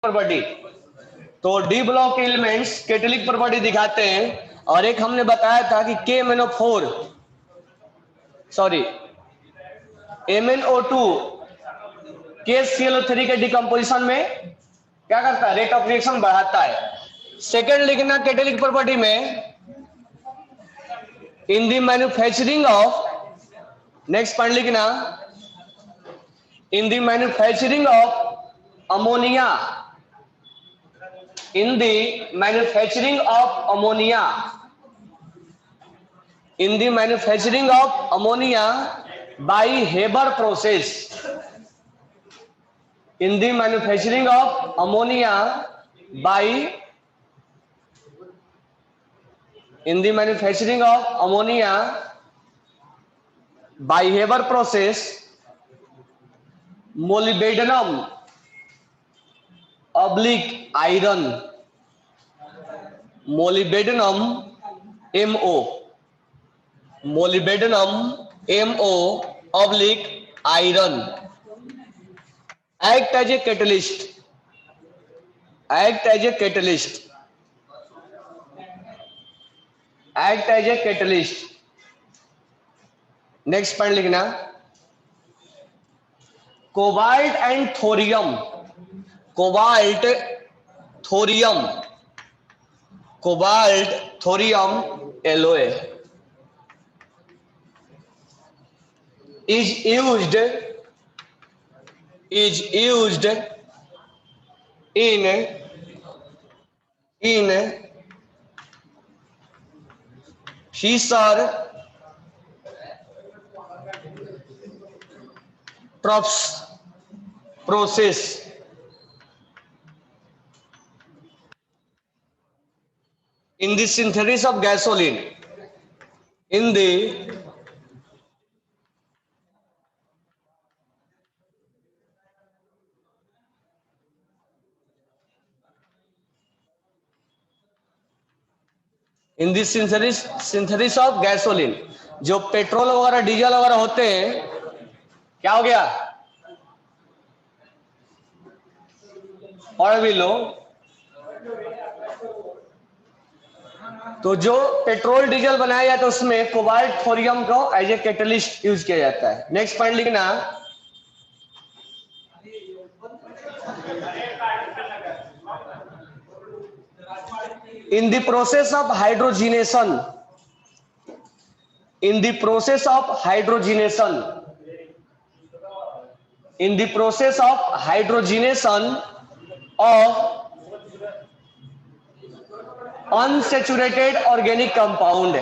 Property. तो D block elements कैटेलिक property दिखाते हैं। और एक हमने बताया था कि KMnO4 सॉरी MnO2 KClO3 के डिकम्पोजिशन में क्या करता है, रेट ऑफ रिएक्शन बढ़ाता है। सेकेंड लिखना कैटेलिक प्रॉपर्टी में, in the manufacturing of, next point लिखना, in the manufacturing of ammonia, in the manufacturing of ammonia, in the manufacturing of ammonia by Haber process, in the manufacturing of ammonia by, in the manufacturing of ammonia by Haber process, molybdenum oblique iron, molybdenum MO, molybdenum MO oblique iron act as a catalyst, act as a catalyst, act as a catalyst. Next point लिखना, cobalt and thorium, cobalt thorium, cobalt thorium alloy is used in Fischer Tropsch process, in the synthesis of gasoline, in the in the synthesis of gasoline, जो petrol वगैरह diesel वगैरह होते हैं, क्या हो गया, और भी लो, तो जो पेट्रोल डीजल बनाया जाता है उसमें कोबाल्ट थोरियम को एज ए कैटलिस्ट यूज किया जाता है। नेक्स्ट पॉइंट लिखना, in the process of hydrogenation, in the process of hydrogenation, in the process of hydrogenation of unsaturated organic compound,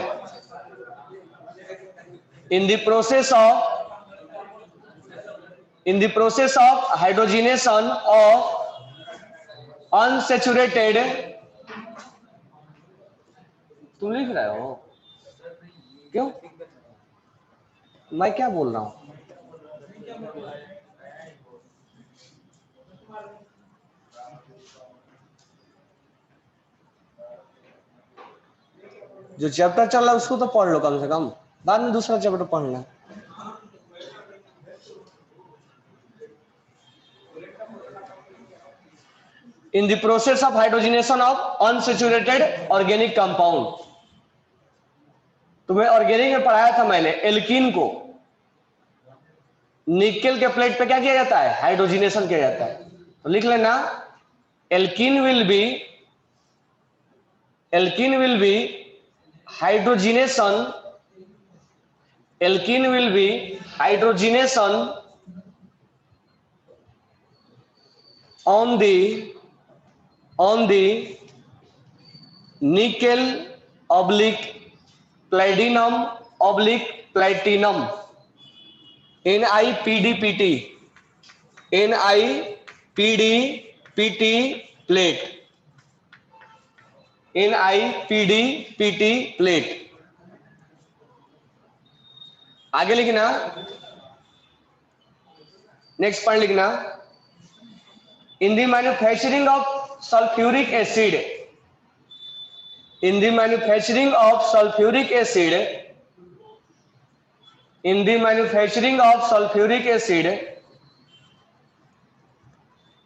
in the process of hydrogenation of unsaturated, तुम लिख रहे हो क्यों, मैं क्या बोल रहा हूं, जो चैप्टर चल रहा है उसको तो पढ़ लो कम से कम, बाद में दूसरा चैप्टर पढ़ना। In the process of hydrogenation of unsaturated organic compound, तुम्हें ऑर्गेनिक में पढ़ाया था मैंने, एल्कीन को निकेल के प्लेट पे क्या किया जाता है, हाइड्रोजनेशन किया जाता है। तो लिख लेना, alkene will be hydrogenation, alkene will be hydrogenation on the nickel oblique platinum oblique platinum, NiPdPt plate, NiPdPt plate। आगे लिखना, नेक्स्ट पॉइंट लिखना, in the manufacturing of sulfuric acid, in the manufacturing of sulfuric acid, in the manufacturing of sulfuric acid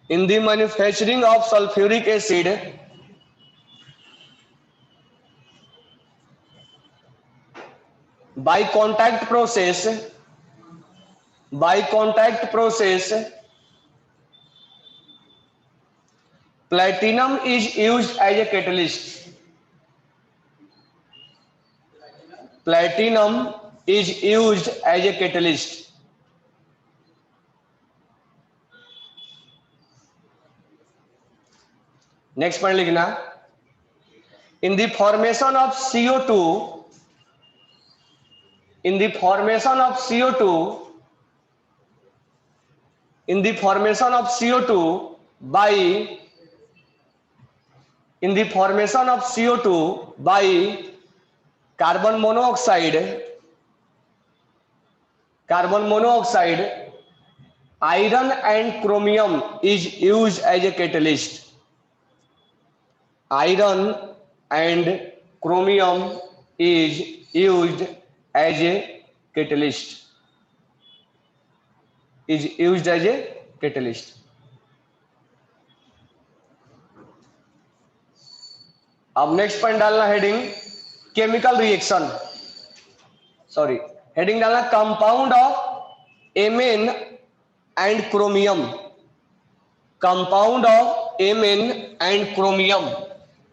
in the manufacturing of sulfuric acid by contact process platinum is used as a catalyst. Platinum is used as a catalyst. Next point लिखना, in the formation of CO2 in the formation of CO2 by carbon monoxide iron and chromium is used as a catalyst. Iron and chromium is used as a catalyst. अब next point डालना heading chemical reaction, heading डालना compound of Mn and chromium. Compound of Mn and chromium,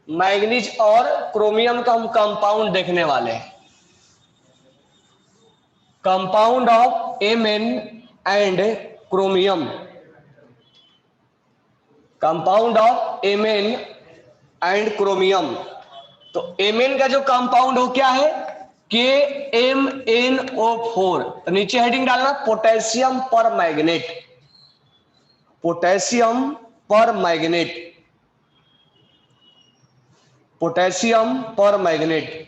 manganese और chromium का हम compound देखने वाले हैं. Compound of Mn and chromium, compound of Mn and chromium. तो एमएन का जो कंपाउंड हो क्या है, KMnO4. तो नीचे हेडिंग डालना पोटेशियम पर मैग्नेट. पोटेशियम पर मैग्नेट, पोटेशियम पर मैग्नेट,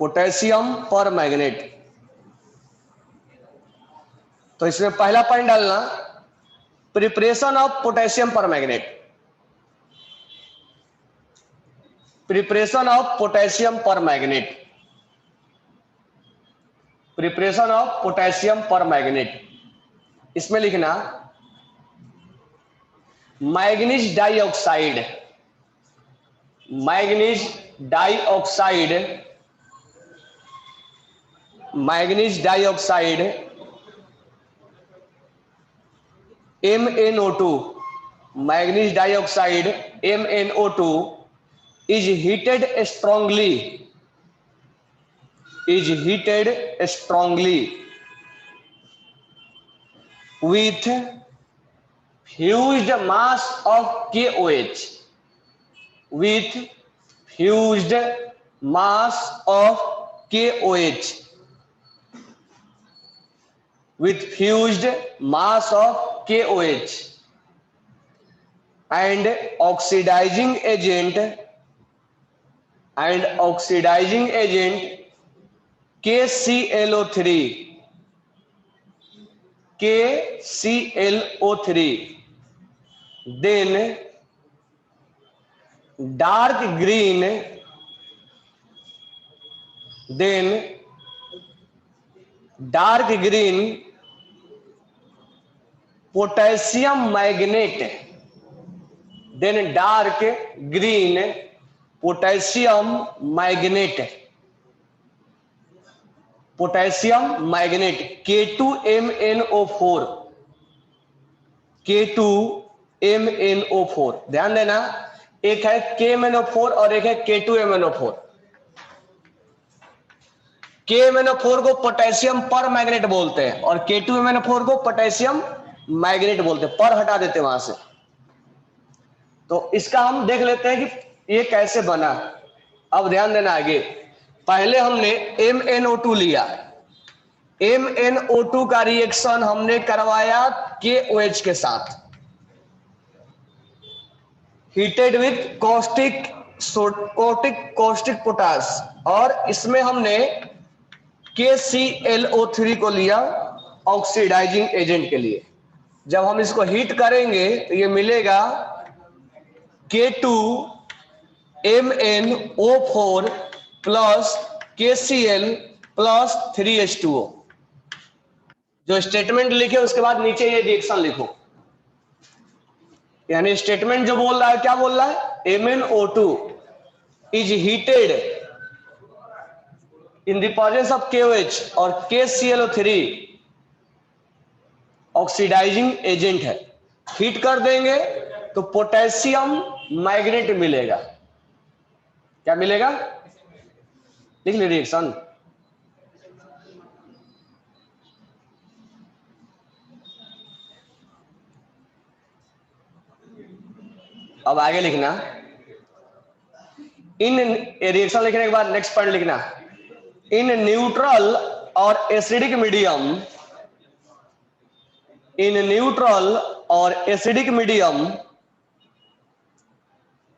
पोटेशियम पर मैग्नेट. तो इसमें पहला पॉइंट डालना प्रिपरेशन ऑफ पोटेशियम पर मैग्नेट. प्रिपरेशन ऑफ पोटेशियम पर मैग्नेट, प्रिपरेशन ऑफ पोटेशियम पर मैग्नेट. इसमें लिखना manganese dioxide, manganese dioxide, manganese dioxide MnO2, manganese dioxide MnO2 is heated strongly, with fused mass of KOH, with fused mass of KOH, with fused mass of KOH and oxidizing agent KClO3, then dark green potassium magnate, then dark green potassium magnate, potassium magnate K2MnO4, K2MnO4. ध्यान देना, एक है KMnO4 और एक है K2MnO4. KMnO4 को potassium पर magnet बोलते हैं और K2MnO4 को पोटेशियम मैग्नेट बोलते हैं. पर हटा देते वहां से. तो इसका हम देख लेते हैं कि ये कैसे बना. अब ध्यान देना आगे, पहले हमने MnO2 लिया. MnO2 का रिएक्शन हमने करवाया KOH के साथ, हीटेड विथ कॉस्टिक पोटास, और इसमें हमने KClO3 को लिया ऑक्सीडाइजिंग एजेंट के लिए. जब हम इसको हीट करेंगे तो ये मिलेगा K2MnO4 plus KCl plus 3H2O. जो स्टेटमेंट लिखे उसके बाद नीचे ये रिएक्शन लिखो। यानी स्टेटमेंट जो बोल रहा है, क्या बोल रहा है, MnO2 is heated in the presence of KOH और KClO3 ऑक्सीडाइजिंग एजेंट है। हीट कर देंगे तो पोटेशियम मैग्नेट मिलेगा। क्या मिलेगा, लिख ली रिएक्शन। अब आगे लिखना, इन रिएक्शन लिखने के बाद नेक्स्ट पॉइंट लिखना, इन न्यूट्रल और एसिडिक मीडियम, इन न्यूट्रल और एसिडिक मीडियम,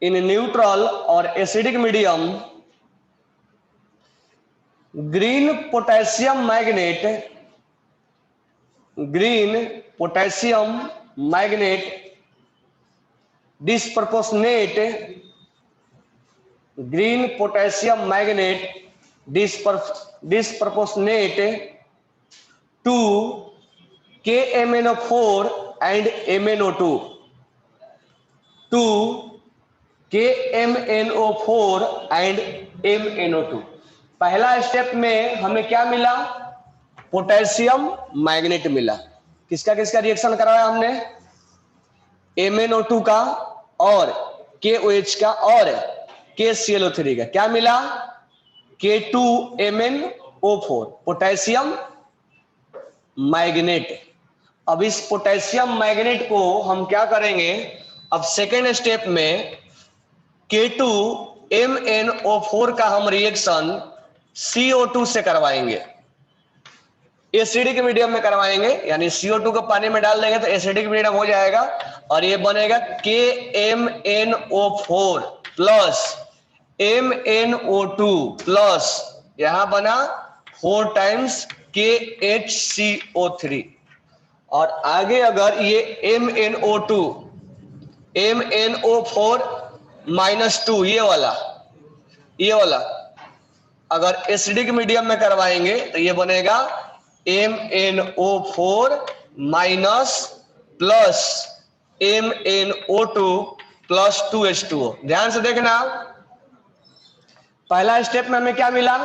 इन न्यूट्रल और acidic medium green potassium manganate, green potassium manganate disproportionate, green potassium manganate disproportionate to KMnO4 and MnO2, to KMnO4 and MnO2। पहला step में हमें क्या मिला, potassium magnet मिला। किसका किसका रिएक्शन कराया हमने, MnO2 का और KOH का और KClO3 का। क्या मिला, K2MnO4 पोटेशियम मैग्नेट। अब इस पोटेशियम मैग्नेट को हम क्या करेंगे, अब सेकेंड स्टेप में K2MnO4 का हम रिएक्शन CO2 से करवाएंगे, एसिडिक मीडियम में करवाएंगे। यानी CO2 को पानी में डाल देंगे तो एसिडिक मीडियम हो जाएगा और ये बनेगा KMnO4 प्लस MnO2 प्लस यहां बना 4 टाइम्स KHCO3। और आगे अगर ये MnO4 -2 ये वाला अगर एसिडिक मीडियम में करवाएंगे तो ये बनेगा MnO4 minus plus MnO2 plus 2H2O। ध्यान से देखना, पहला स्टेप में हमें क्या मिला,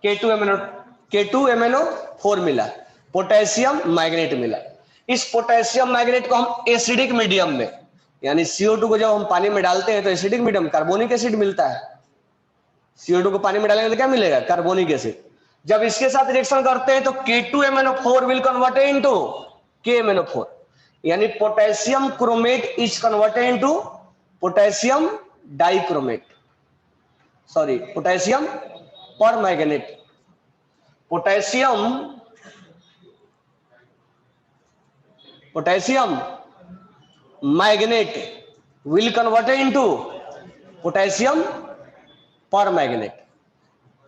K2MnO4 मिला, पोटेशियम मैग्नेट मिला। इस पोटेशियम मैग्नेट को हम एसिडिक मीडियम में, यानी CO2 को जब हम पानी में डालते हैं तो एसिडिक मीडियम कार्बोनिक एसिड मिलता है। CO2 को पानी में डालेंगे तो क्या मिलेगा, कार्बोनिक एसिड। जब इसके साथ रिएक्शन करते हैं तो K2MnO4 will convert into KMnO4, यानी potassium chromate is converted into potassium dichromate, sorry potassium permanganate. Potassium magnet will converted into potassium permanganate.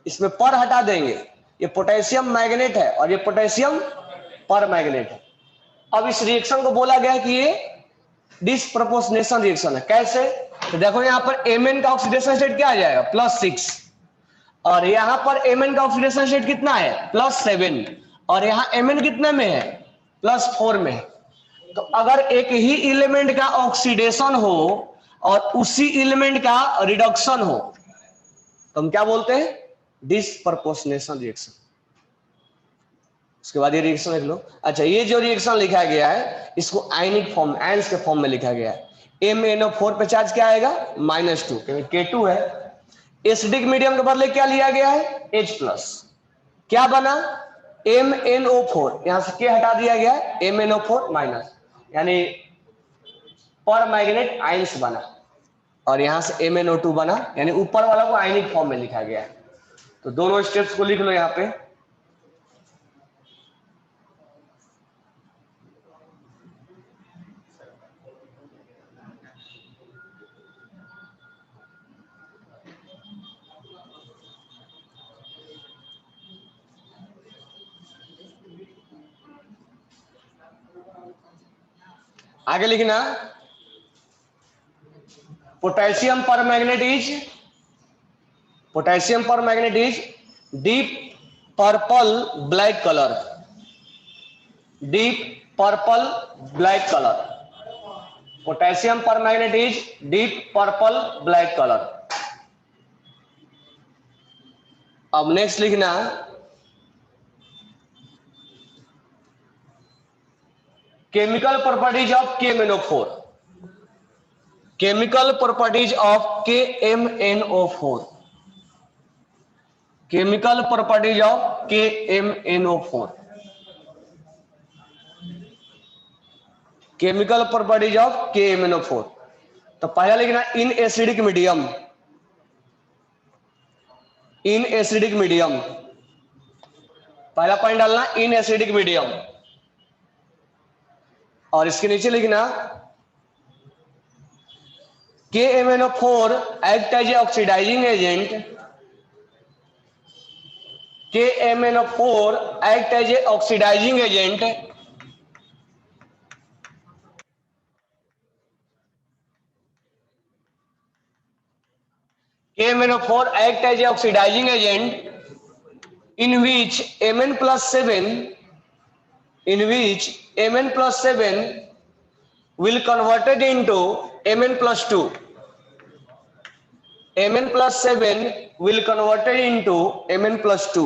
इसमें पर हटा देंगे, ये पोटेशियम मैग्नेट है और ये पोटेशियम परमैंगनेट है। अब इस रिएक्शन को बोला गया है कि ये डिस्प्रपोर्शनेशन रिएक्शन है। कैसे, तो देखो यहां पर Mn का ऑक्सीडेशन स्टेट क्या आ जाएगा, +6, और यहां पर Mn का ऑक्सीडेशन स्टेट कितना है, +7, और यहां Mn कितने में है, +4 में। तो अगर एक ही एलिमेंट का ऑक्सीडेशन हो और उसी एलिमेंट का रिडक्शन हो तो हम क्या बोलते हैं, डिस्प्रपोर्शनेशन रिएक्शन। उसके बाद ये रिएक्शन लिख लो। अच्छा, ये जो रिएक्शन लिखा गया है इसको आयनिक फॉर्म, आयंस के फॉर्म में लिखा गया है। MnO4 पे चार्ज क्या आएगा, -2, क्योंकि K2 है। एसिडिक मीडियम के बदले क्या लिया गया है, H+। क्या बना, MnO4, यहां से K हटा दिया गया है, MnO4-, यानी परमैंगनेट आयंस बना, और यहां से MnO2 बना, यानी ऊपर वाला को आयनिक फॉर्म में लिखा गया है। तो दोनों स्टेप्स को लिख लो यहां पे। आगे लिखना, potassium permanganate is deep purple black colour, deep purple black color. Potassium permanganate is deep purple black color. अब नेक्स्ट लिखना chemical properties of KMnO4. Chemical properties of KMnO4. Chemical properties of KMnO4. Chemical properties of KMnO4. तो पहला लिखना in acidic medium. In acidic medium, पहला point डालना in acidic medium. और इसके नीचे लिखना KMnO4 act as a oxidising agent. KMnO4 act as a oxidising agent KMnO4 act as a oxidizing agent in which Mn+7 will converted into Mn+2. Mn+7 will converted into Mn+2.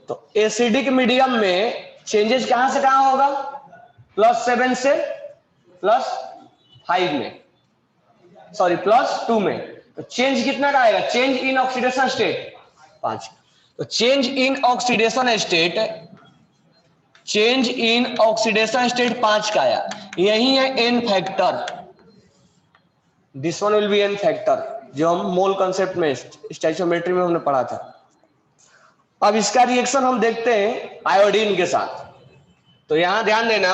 तो acidic medium में changes कहां से कहां होगा? +7 से +5 में, sorry +2 में. तो चेंज कितना का आएगा? Change in oxidation state 5. तो change in oxidation state, change in oxidation state 5 का आया. यही है n factor. This one will be n factor, जो हम मोल कंसेप्ट में स्टोइकियोमेट्री में हमने पढ़ा था. अब इसका रिएक्शन हम देखते हैं आयोडीन के साथ. तो यहां ध्यान देना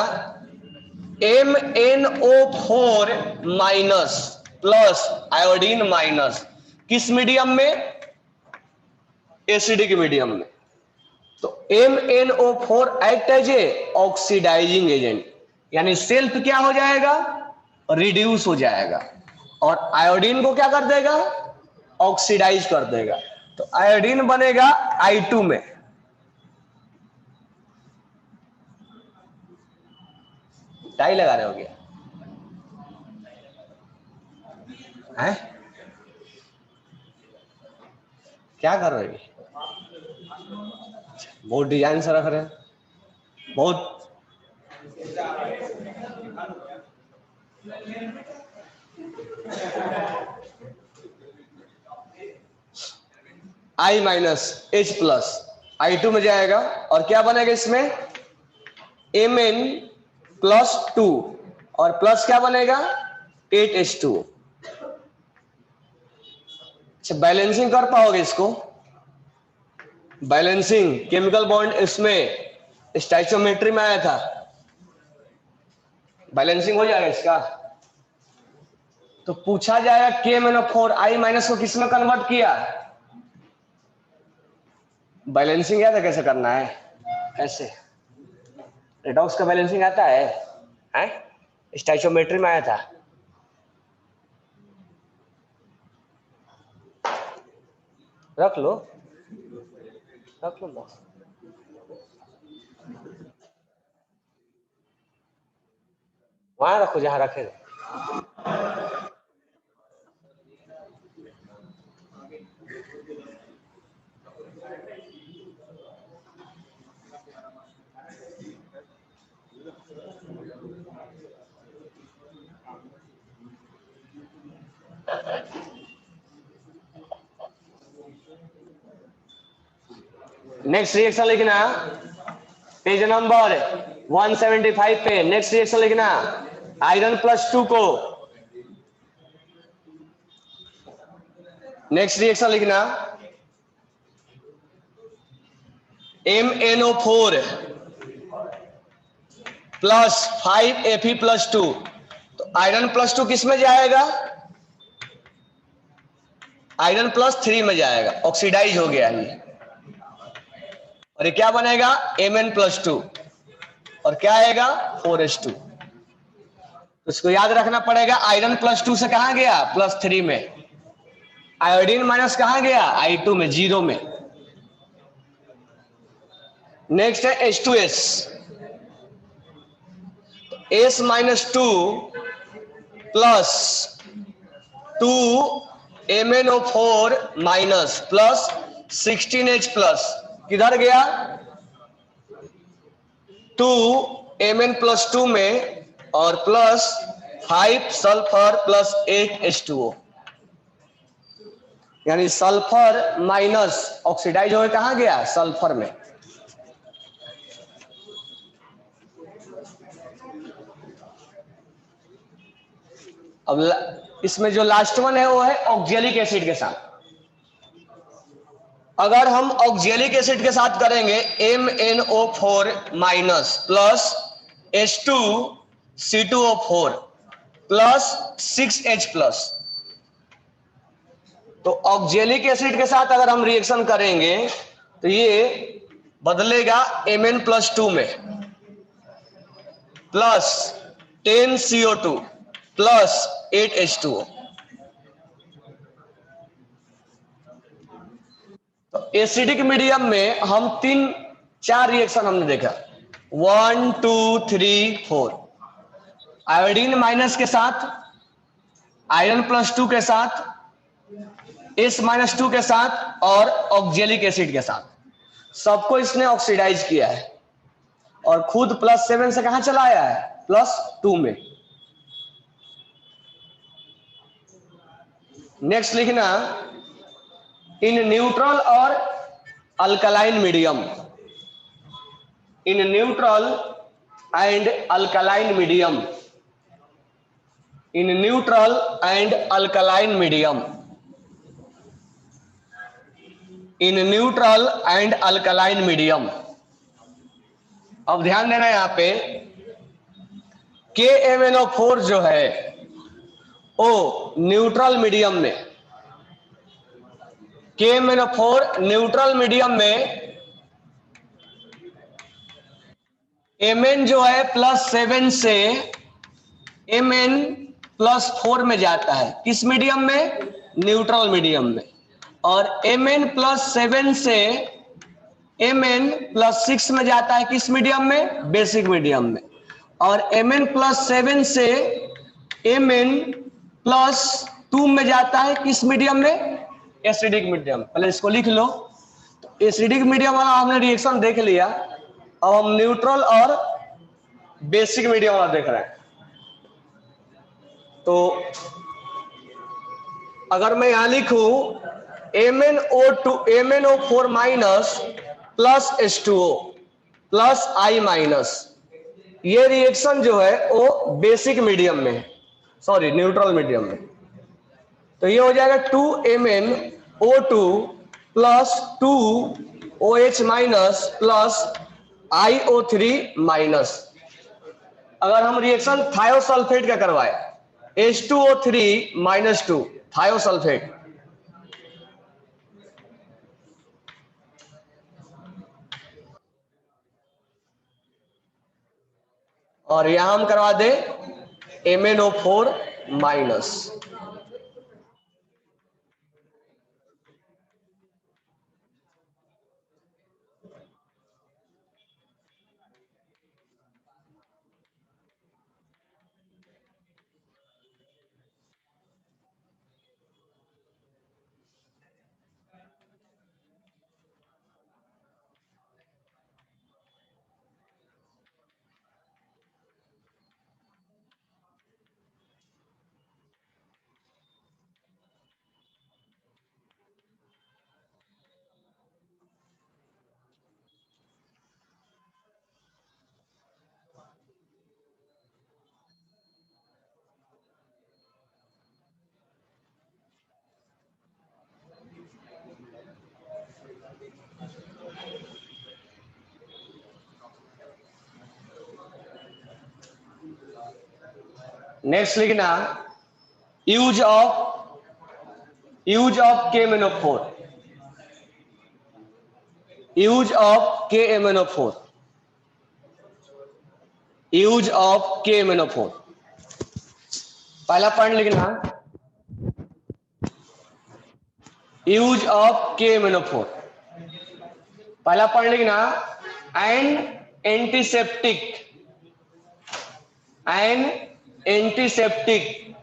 MnO4 minus plus iodine minus किस मीडियम में? एसिडिक मीडियम में. तो MnO4 act as a oxidising agent, यानी सेल्फ क्या हो जाएगा? रिड्यूस हो जाएगा. और आयोडीन को क्या कर देगा? ऑक्सीडाइज कर देगा. तो आयोडीन बनेगा I2 में. टाई लगा रहे हो क्या? हैं? क्या कर रहे हैं? बहुत डिजाइन से रख रहे हैं, बहुत. I- H+ I2 में जाएगा और क्या बनेगा इसमें? Mn+2 और प्लस क्या बनेगा? 8H2. अच्छा, बैलेंसिंग कर पाओगे इसको? बैलेंसिंग केमिकल बॉन्ड इसमें स्टोइकियोमेट्री में आया था. बैलेंसिंग हो जाएगा इसका. तो पूछा जाएगा KMnO4 I- को किस में कन्वर्ट किया? बैलेंसिंग याद है कैसे करना है? कैसे रेडॉक्स का बैलेंसिंग आता है? स्टोइकियोमेट्री में आया था. रख लो बस. वहां रखो जहां रखे. नेक्स्ट रिएक्शन लिखना पेज नंबर 175 पे. नेक्स्ट रिएक्शन लिखना Iron+2 को. नेक्स्ट रिएक्शन लिखना MnO4 प्लस 5Fe+2. तो Iron+2 किस में जाएगा? Iron+3 में जाएगा. ऑक्सीडाइज हो गया है. और ये क्या बनेगा? Mn+2 और क्या आएगा? 4H2. तो इसको याद रखना पड़ेगा. Iron+2 से कहां गया? +3 में. आयोडीन माइनस कहां गया? I2 में, 0 में. नेक्स्ट है H2S, S minus two plus 2MnO4 minus plus 16H plus, किधर गया 2Mn+2 में और प्लस 5 सल्फर प्लस 8H2O, यानी सल्फर माइनस ऑक्सीडाइज होकर कहां गया सल्फर में। अब इसमें जो लास्ट वन है वो है ऑक्जेलिक एसिड के साथ। अगर हम ऑक्जेलिक एसिड के साथ करेंगे MnO4 minus plus H2C2O4 plus 6H plus, तो ऑक्जेलिक एसिड के साथ अगर हम रिएक्शन करेंगे तो ये बदलेगा Mn+2 में प्लस 10CO2 प्लस 8H2O। तो एसिडिक मीडियम में हम 4 रिएक्शन हमने देखा, 1 2 3 4। आयोडीन माइनस के साथ, आयरन+2 के साथ, S-2 के साथ और ऑक्जेलिक एसिड के साथ, सबको इसने ऑक्सीडाइज किया है और खुद +7 से कहां चला आया है +2 में। नेक्स्ट लिखना इन न्यूट्रल और alkaline medium, in neutral and alkaline medium, in neutral and alkaline medium, in neutral and alkaline medium. अब ध्यान देना यहां पे KMnO4 जो है वो न्यूट्रल मीडियम में, KMnO4 न्यूट्रल मीडियम में Mn जो है +7 से Mn+4 में जाता है, किस मीडियम में न्यूट्रल मीडियम में, और Mn+7 से Mn+6 में जाता है किस मीडियम में बेसिक मीडियम में, और Mn+7 से Mn+2 में जाता है किस मीडियम में एसिडिक मीडियम। पहले इसको लिख लो। तो एसिडिक मीडियम वाला हमने रिएक्शन देख लिया, अब हम न्यूट्रल और बेसिक मीडियम वाला देख रहे हैं। तो अगर मैं यहां लिखूं MnO4 minus plus H2O plus I minus, ये रिएक्शन जो है वो बेसिक मीडियम में है, सॉरी न्यूट्रल मीडियम में। तो ये हो जाएगा 2MnO2 plus 2OH minus plus IO3 minus. अगर हम रिएक्शन थायोसल्फेट का करवाए H2O3 माइनस 2 थायोसल्फेट, और यहां हम करवा दे MnO4 माइनस। नेक्स्ट लिखना use of KMnO4, use of KMnO4, use of KMnO4। पहला पॉइंट लिखना यूज ऑफ KMnO4, पहला पॉइंट लिखना and antiseptic and antiseptic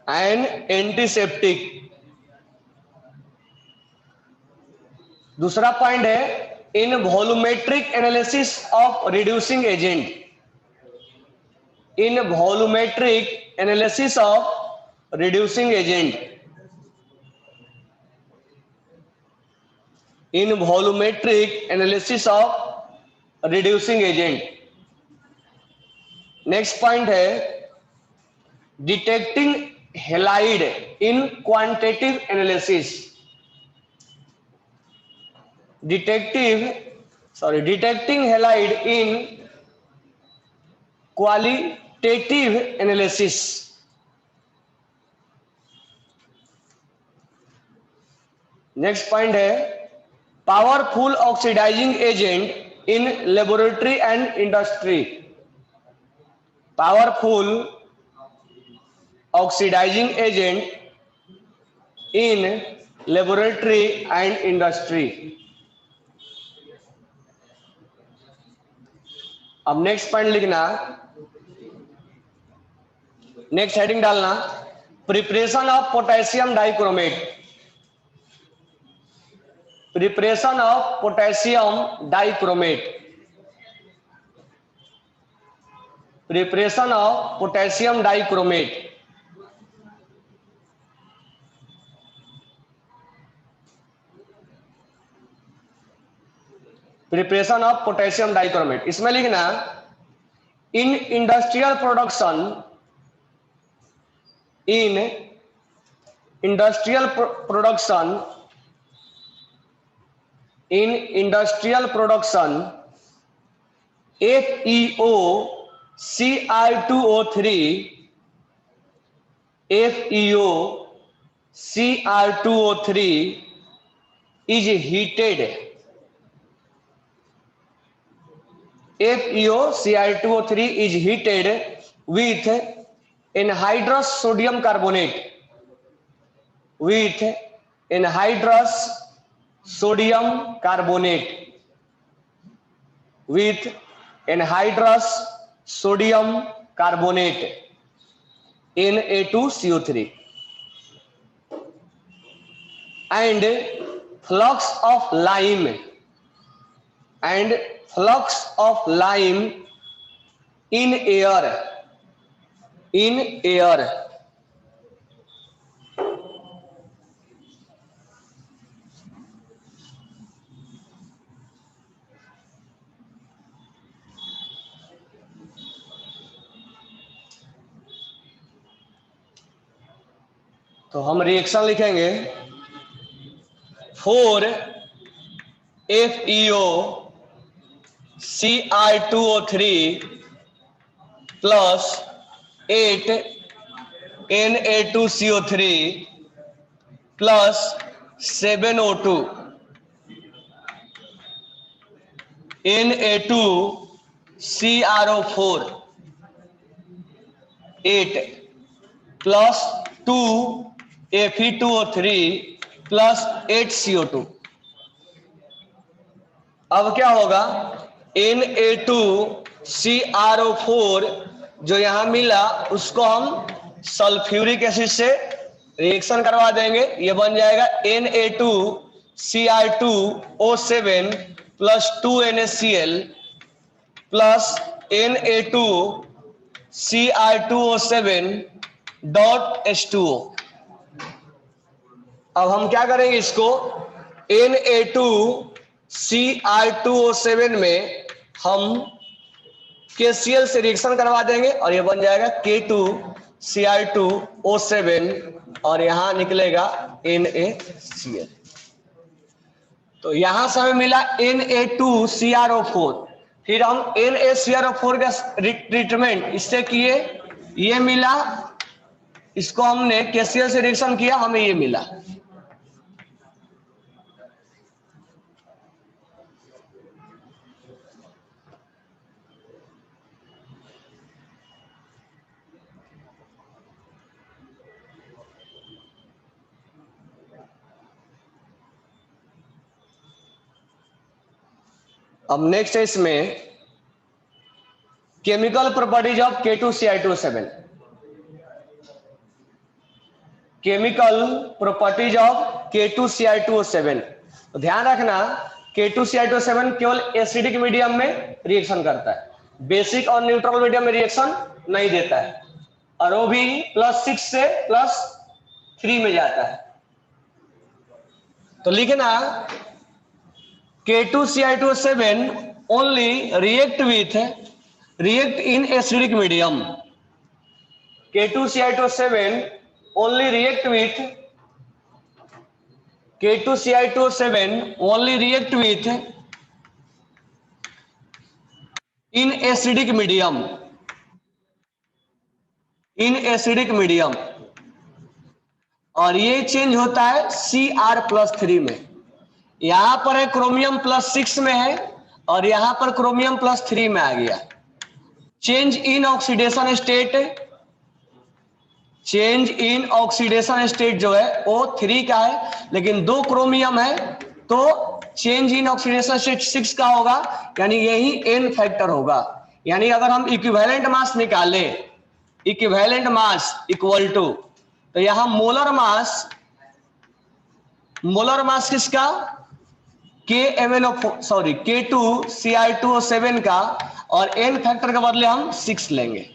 and antiseptic। दूसरा पॉइंट है in volumetric analysis of reducing agent, in volumetric analysis of reducing agent, in volumetric analysis of reducing agent. Next point है detecting halide in quantitative analysis, detecting halide in qualitative analysis. Next point है powerful oxidising agent in laboratory and industry, powerful oxidising agent in laboratory and industry. अब next point लिखना, next heading डालना preparation of potassium dichromate, preparation of potassium dichromate, preparation of potassium dichromate. Preparation of potassium dichromate, इसमें लिखना in industrial production, in industrial production, in industrial production FeO Cr2O3, FeO Cr2O3 is heated, FeO Cr2O3 is heated with anhydrous sodium carbonate, with anhydrous sodium carbonate, with anhydrous sodium carbonate Na2CO3, and flux of lime, and flux of lime in air, in air। तो हम reaction लिखेंगे 4 FeO Cr2O3 plus 8 Na2CO3 plus 7O2 Na2CrO4 8 plus 2 Fe2O3 plus 8 CO2। अब क्या होगा Na2CrO4 जो यहां मिला उसको हम सल्फ्यूरिक एसिड से रिएक्शन करवा देंगे, ये बन जाएगा Na2Cr2O7 plus 2 NaCl plus Na2Cr2O7 dot H2O। अब हम क्या करेंगे, इसको Na2Cr2O7 में हम KCl से रिएक्शन करवा देंगे और ये बन जाएगा K2Cr2O7 और यहां निकलेगा NaCl। तो यहां से हमें मिला Na2CrO4, फिर हम NaCrO4 का ट्रीटमेंट इससे किए, ये मिला, इसको हमने KCl से रिएक्शन किया, हमें ये मिला। अब नेक्स्ट है इसमें chemical properties of K2Cl2O7। Chemical properties of K2Cl2O7। तो ध्यान रखना K2Cl2O7 केवल एसिडिक मीडियम में रिएक्शन करता है, बेसिक और न्यूट्रल मीडियम में रिएक्शन नहीं देता है, और वो भी +6 से +3 में जाता है। तो लिखना K2Cl2O7 only react in acidic medium। K2Cl2O7 only react with K2Cl2O7 only react with in acidic medium, in acidic medium, और ये चेंज होता है Cr+3 में। यहां पर है क्रोमियम +6 में है और यहां पर क्रोमियम +3 में आ गया। Change in oxidation state, change in oxidation state जो है वो 3 का है, लेकिन 2 क्रोमियम है तो चेंज इन ऑक्सीडेशन स्टेट 6 का होगा, यानी यही n फैक्टर होगा। यानी अगर हम इक्विवेलेंट मास निकालें, इक्विवेलेंट मास इक्वल टू, तो यहां मोलर मास किसका, K2Cl2O7 का, और n फैक्टर के बदले हम 6 लेंगे।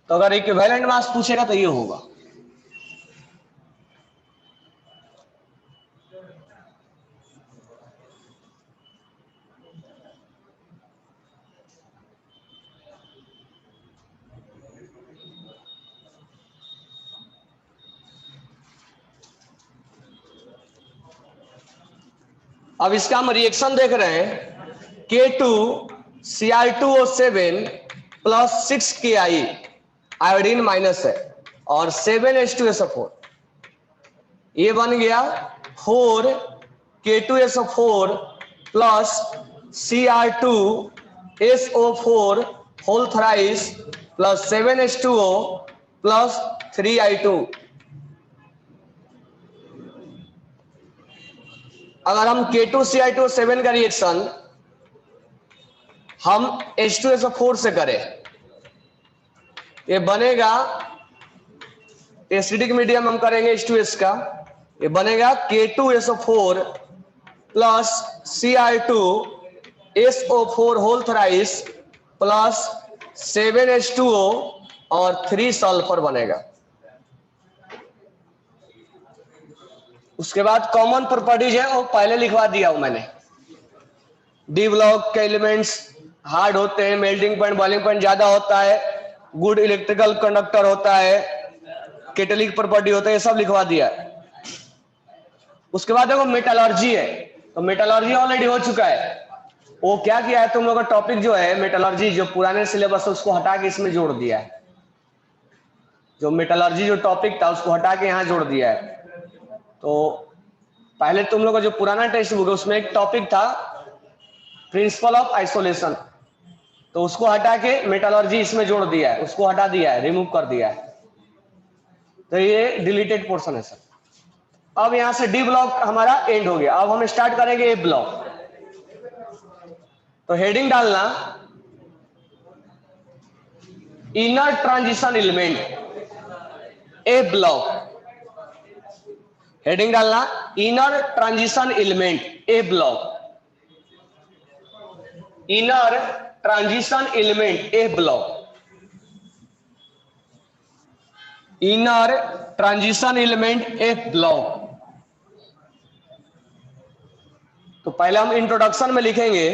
तो अगर इक्विवेलेंट मास पूछेगा तो ये होगा। अब इसका हम रिएक्शन देख रहे हैं, K2Cl2O7 + 6Ki आयोडीन माइनस है और 7H2SO4, ये बन गया 4K2SO4 + Cr2SO4 whole thrice + 7H2O + 3I2। अगर हम K2Cl2O7 का रिएक्शन हम H2SO4 से करें, ये बनेगा, एसिडिक मीडियम हम करेंगे H2S का, ये बनेगा K2SO4 + Cr2SO4 whole thrice + 7H2O और 3 सल्फर बनेगा। उसके बाद कॉमन प्रॉपर्टीज है वो पहले लिखवा दिया हूं मैंने। डी ब्लॉक के एलिमेंट्स हार्ड होते हैं, मेल्टिंग पॉइंट बॉइलिंग पॉइंट ज्यादा होता है, गुड इलेक्ट्रिकल कंडक्टर होता है, कैटालिटिक प्रॉपर्टी होता है, ये सब लिखवा दिया। उसके बाद देखो मेटलर्जी है, तो मेटलर्जी ऑलरेडी हो चुका है। वो क्या किया है, तुम लोग का टॉपिक जो है मेटलर्जी, जो पुराने सिलेबस है उसको हटा के इसमें जोड़ दिया है। जो मेटलर्जी जो टॉपिक था उसको हटा के यहाँ जोड़ दिया है। तो पहले तुम लोग का जो पुराना टेक्स्ट बुक है उसमें एक टॉपिक था प्रिंसिपल ऑफ आइसोलेशन, तो उसको हटा के मेटलर्जी इसमें जोड़ दिया है, उसको हटा दिया है, रिमूव कर दिया है। तो ये डिलीटेड पोर्शन है सर। अब यहां से डी ब्लॉक हमारा एंड हो गया। अब हम स्टार्ट करेंगे ए ब्लॉक। तो हेडिंग डालना इनर ट्रांजिशन एलिमेंट ए ब्लॉक, हेडिंग डालना इनर ट्रांजिशन एलिमेंट ए ब्लॉक, इनर ट्रांजिशन एलिमेंट ए ब्लॉक, इनर ट्रांजिशन एलिमेंट ए ब्लॉक। तो पहले हम इंट्रोडक्शन में लिखेंगे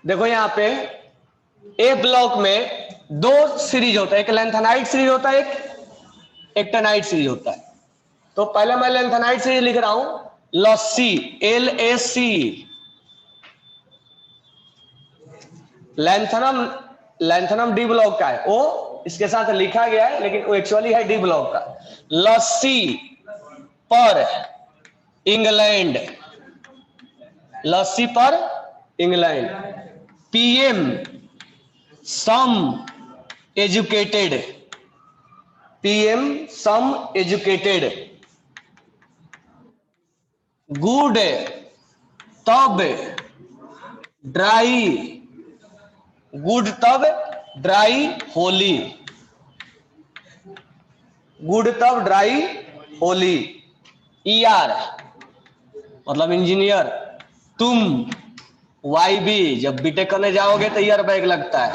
देखो यहां पे ए ब्लॉक में 2 सीरीज होता है, एक लेंथेनाइट सीरीज होता है, एक एक्टेनाइट सीरीज होता है। तो पहले मैं लेंथेनाइट सीरीज लिख रहा हूं, लस्सी LAC, लेंथनम डी ब्लॉक का है, वो इसके साथ लिखा गया है लेकिन वो एक्चुअली है डी ब्लॉक का। लस्सी पर इंग्लैंड, लस्सी पर इंग्लैंड, PM सम एजुकेटेड, PM सम एजुकेटेड, गुड तब ड्राई, गुड तब ड्राई होली, गुड तब ड्राई होली। ER मतलब इंजीनियर, तुम, YB जब बीटेक करने जाओगे तो ईयर बैग लगता है,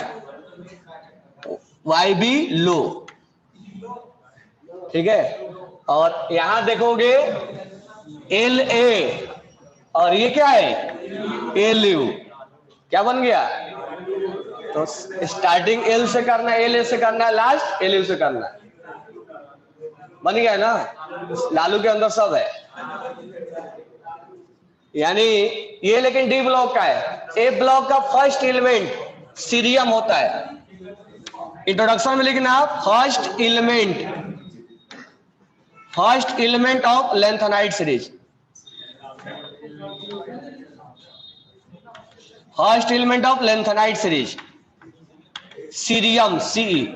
YB लो, ठीक है। और यहां देखोगे LA और ये क्या है LU, क्या बन गया? तो स्टार्टिंग L से करना है, LA से करना है, लास्ट LU से करना है, बन गया ना। लालू के अंदर सब है, यानी ये लेकिन डी ब्लॉक का है। ए ब्लॉक का फर्स्ट एलिमेंट सीरियम होता है। इंट्रोडक्शन में लिखना first element of lanthanide series, first element of lanthanide series cerium Ce।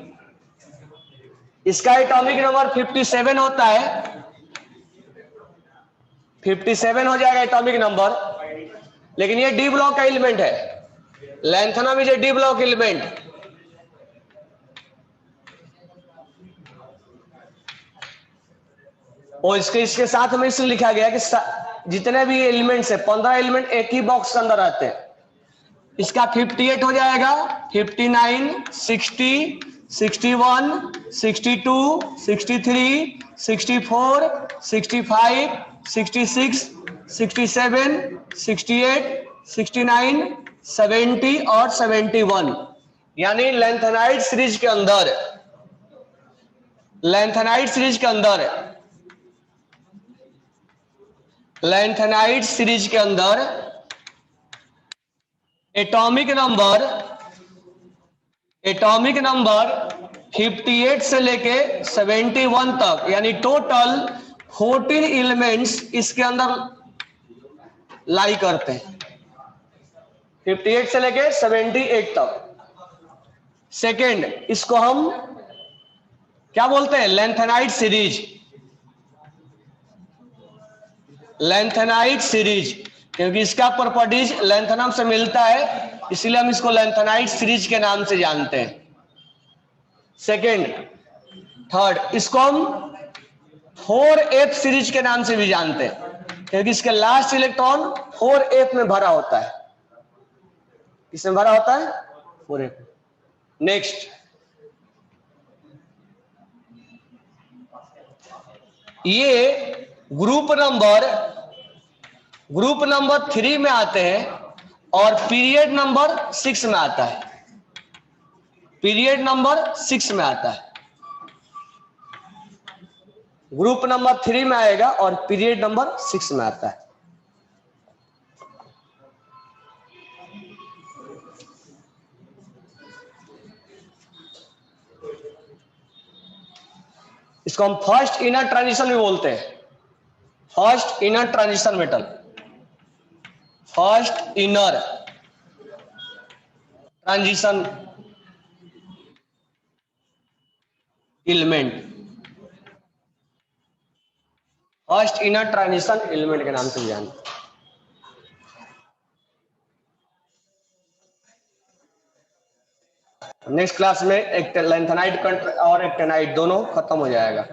इसका एटॉमिक नंबर 57 होता है, 57 हो जाएगा एटॉमिक नंबर, लेकिन ये डी ब्लॉक का एलिमेंट है। Lanthanum is A D block element. और इसके साथ में इसलिए लिखा गया कि जितने भी एलिमेंट्स है 15 एलिमेंट एक ही बॉक्स के अंदर रहते हैं। इसका 58 हो जाएगा, 59, 60, 61, 62, 63, 64, 65, 66, 67, 68, 69, 70 और 71। यानी लेंथेनाइड सीरीज के अंदर, लेंथेनाइड सीरीज के अंदर, लेंथेनाइड सीरीज के अंदर एटॉमिक नंबर 58 से लेके 71 तक, यानी टोटल 14 एलिमेंट्स इसके अंदर लाई करते हैं, 58 से लेके 78 तक। सेकेंड, इसको हम क्या बोलते हैं? लेंथेनाइड सीरीज, लेंथेनाइड सीरीज, क्योंकि इसका प्रॉपर्टीज लेंथेनम से मिलता है, इसलिए हम इसको लेंथेनाइड सीरीज के नाम से जानते हैं। सेकेंड, थर्ड, इसको हम 4F सीरीज के नाम से भी जानते हैं, क्योंकि इसके लास्ट इलेक्ट्रॉन 4F में भरा होता है। किसमें भरा होता है? 4F। नेक्स्ट, ये ग्रुप नंबर 3 में आते हैं और पीरियड नंबर 6 में आता है, पीरियड नंबर 6 में आता है। ग्रुप नंबर 3 में आएगा और पीरियड नंबर 6 में आता है। इसको हम फर्स्ट इनर ट्रांजिशन भी बोलते हैं, first inner transition metal, first inner transition element, first inner transition element के नाम से जानते हैं। नेक्स्ट क्लास में एक लेंथेनाइड और एक्टेनाइड दोनों खत्म हो जाएगा।